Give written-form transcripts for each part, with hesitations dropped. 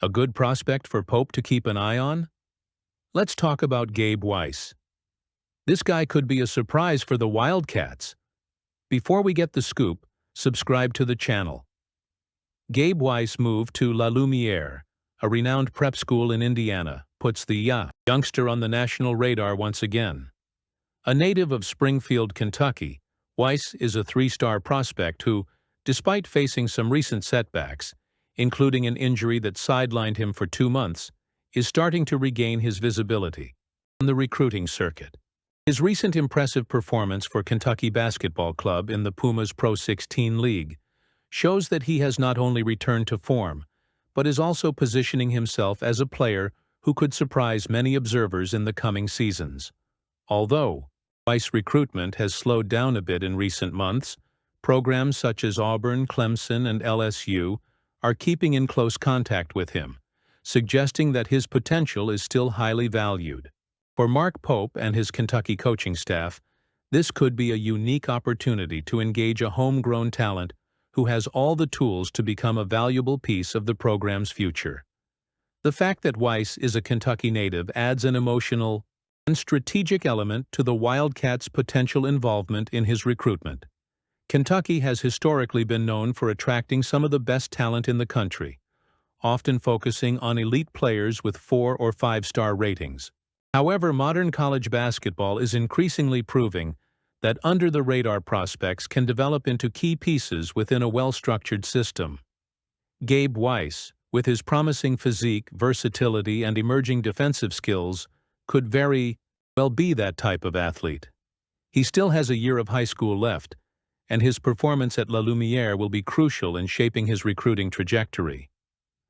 A good prospect for Pope to keep an eye on? Let's talk about Gabe Weiss. This guy could be a surprise for the Wildcats. Before we get the scoop, subscribe to the channel. Gabe Weiss moved to La Lumiere, a renowned prep school in Indiana, puts the youngster on the national radar once again. A native of Springfield, Kentucky, Weiss is a three-star prospect who, despite facing some recent setbacks, including an injury that sidelined him for 2 months, is starting to regain his visibility on the recruiting circuit. His recent impressive performance for Kentucky Basketball Club in the Pumas Pro 16 League shows that he has not only returned to form, but is also positioning himself as a player who could surprise many observers in the coming seasons. Although Weiss recruitment has slowed down a bit in recent months, programs such as Auburn, Clemson, and LSU are keeping in close contact with him, suggesting that his potential is still highly valued. For Mark Pope and his Kentucky coaching staff, this could be a unique opportunity to engage a homegrown talent who has all the tools to become a valuable piece of the program's future. The fact that Weiss is a Kentucky native adds an emotional and strategic element to the Wildcats' potential involvement in his recruitment. Kentucky has historically been known for attracting some of the best talent in the country, often focusing on elite players with 4- or 5-star ratings. However, modern college basketball is increasingly proving that under-the-radar prospects can develop into key pieces within a well-structured system. Gabe Weiss, with his promising physique, versatility, and emerging defensive skills, could very well be that type of athlete. He still has a year of high school left, and his performance at La Lumiere will be crucial in shaping his recruiting trajectory.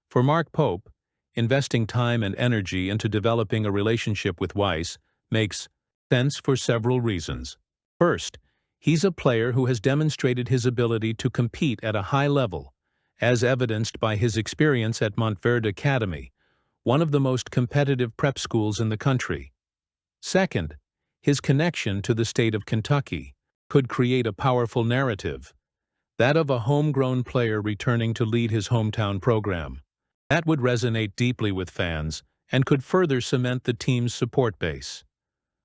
For Mark Pope, investing time and energy into developing a relationship with Weiss makes sense for several reasons. First, he's a player who has demonstrated his ability to compete at a high level, as evidenced by his experience at Montverde Academy, one of the most competitive prep schools in the country. Second, his connection to the state of Kentucky could create a powerful narrative, that of a homegrown player returning to lead his hometown program. That would resonate deeply with fans and could further cement the team's support base.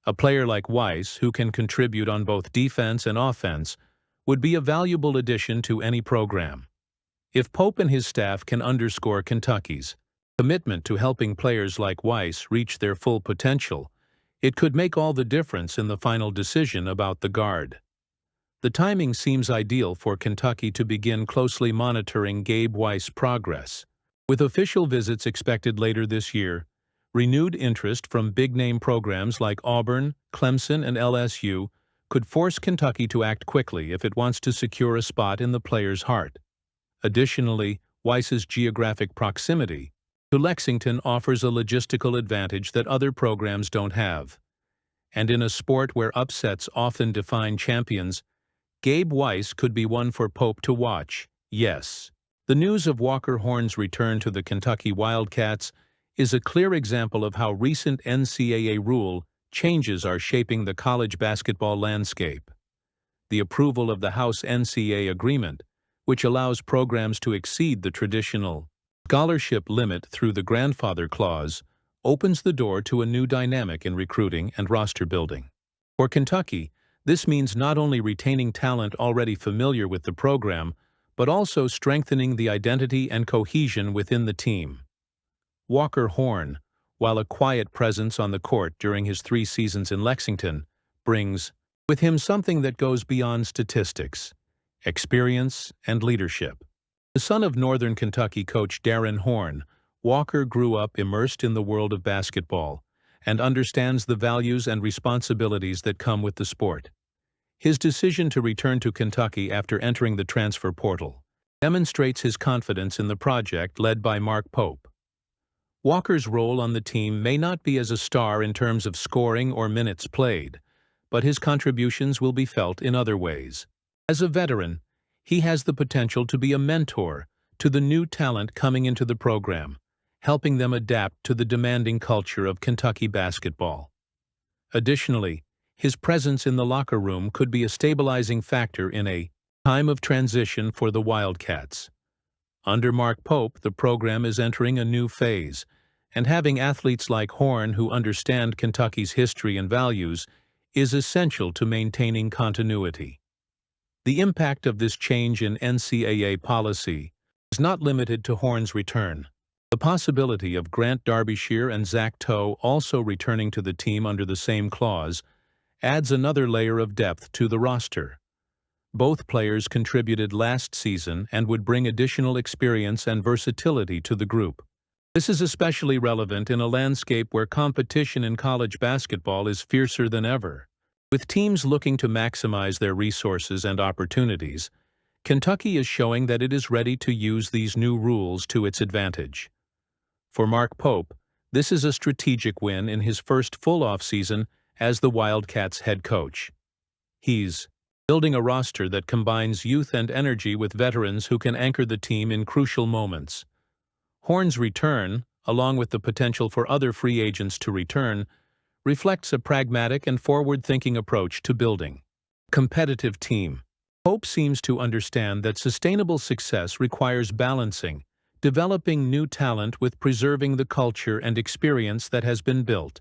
A player like Weiss, who can contribute on both defense and offense, would be a valuable addition to any program. If Pope and his staff can underscore Kentucky's commitment to helping players like Weiss reach their full potential, it could make all the difference in the final decision about the guard. The timing seems ideal for Kentucky to begin closely monitoring Gabe Weiss' progress. With official visits expected later this year, renewed interest from big-name programs like Auburn, Clemson, and LSU could force Kentucky to act quickly if it wants to secure a spot in the player's heart. Additionally, Weiss's geographic proximity to Lexington offers a logistical advantage that other programs don't have. And in a sport where upsets often define champions, Gabe Weiss could be one for Pope to watch. Yes. The news of Walker Horn's return to the Kentucky Wildcats is a clear example of how recent NCAA rule changes are shaping the college basketball landscape. The approval of the House NCAA agreement, which allows programs to exceed the traditional scholarship limit through the grandfather clause, opens the door to a new dynamic in recruiting and roster building. For Kentucky, this means not only retaining talent already familiar with the program, but also strengthening the identity and cohesion within the team. Walker Horn, while a quiet presence on the court during his 3 seasons in Lexington, brings with him something that goes beyond statistics: experience and leadership. The son of Northern Kentucky coach Darren Horn, Walker grew up immersed in the world of basketball and understands the values and responsibilities that come with the sport. His decision to return to Kentucky after entering the transfer portal demonstrates his confidence in the project led by Mark Pope. Walker's role on the team may not be as a star in terms of scoring or minutes played, but his contributions will be felt in other ways. As a veteran, he has the potential to be a mentor to the new talent coming into the program, helping them adapt to the demanding culture of Kentucky basketball. Additionally, his presence in the locker room could be a stabilizing factor in a time of transition for the Wildcats. Under Mark Pope, the program is entering a new phase, and having athletes like Horn who understand Kentucky's history and values is essential to maintaining continuity. The impact of this change in NCAA policy is not limited to Horn's return. The possibility of Grant Darbyshire and Zach Toe also returning to the team under the same clause adds another layer of depth to the roster. Both players contributed last season and would bring additional experience and versatility to the group. This is especially relevant in a landscape where competition in college basketball is fiercer than ever. With teams looking to maximize their resources and opportunities, Kentucky is showing that it is ready to use these new rules to its advantage. For Mark Pope, this is a strategic win in his first full offseason as the Wildcats head coach. He's building a roster that combines youth and energy with veterans who can anchor the team in crucial moments. Horn's return, along with the potential for other free agents to return, reflects a pragmatic and forward-thinking approach to building a competitive team. Pope seems to understand that sustainable success requires balancing, developing new talent with preserving the culture and experience that has been built.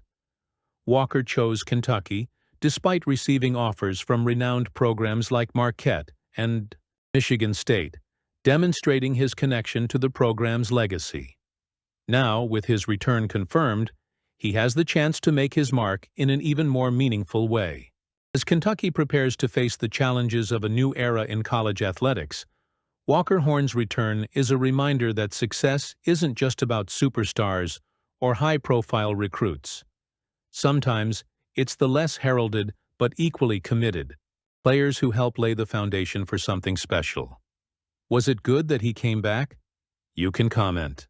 Walker chose Kentucky, despite receiving offers from renowned programs like Marquette and Michigan State, demonstrating his connection to the program's legacy. Now, with his return confirmed, he has the chance to make his mark in an even more meaningful way. As Kentucky prepares to face the challenges of a new era in college athletics, Walker Horn's return is a reminder that success isn't just about superstars or high-profile recruits. Sometimes, it's the less heralded but equally committed players who help lay the foundation for something special. Was it good that he came back? You can comment.